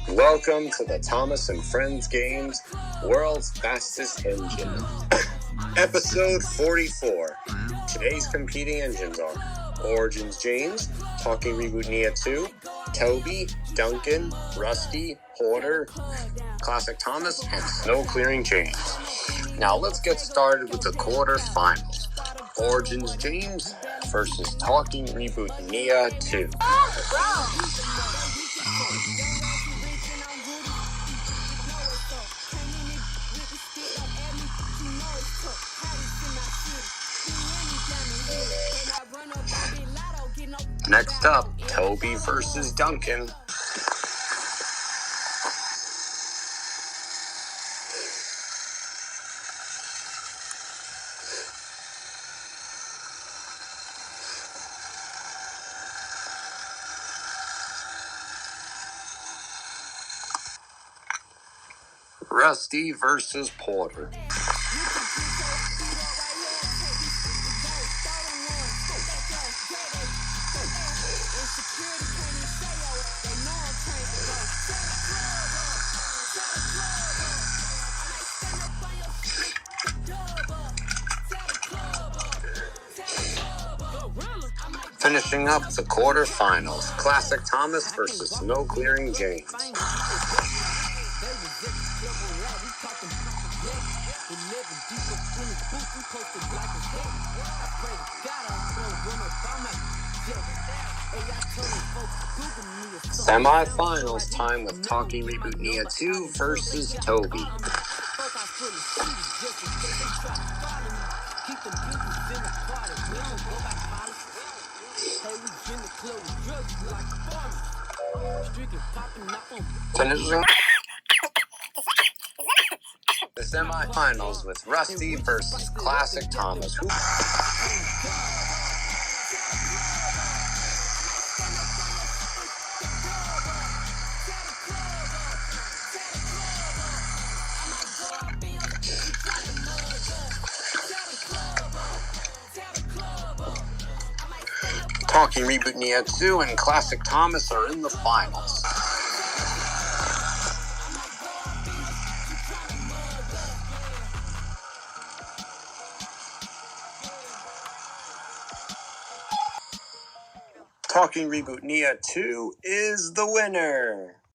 Welcome to the Thomas and Friends Games World's Fastest Engine. Episode 44. Today's competing engines are Origins James, Talking Reboot Nia 2, Toby, Duncan, Rusty, Porter, Classic Thomas, and Snow Clearing James. Now let's get started with the quarterfinals. Origins James versus Talking Reboot Nia 2. Next up, Toby versus Duncan. Rusty versus Porter. Finishing up the quarterfinals, Classic Thomas versus Snow Clearing James. Semi-finals time with Talking Reboot Nia 2 versus Toby. Finishing the semi-finals with Rusty versus Classic Thomas. Talking Reboot Nia 2 and Classic Thomas are in the finals. Talking Reboot Nia 2 is the winner.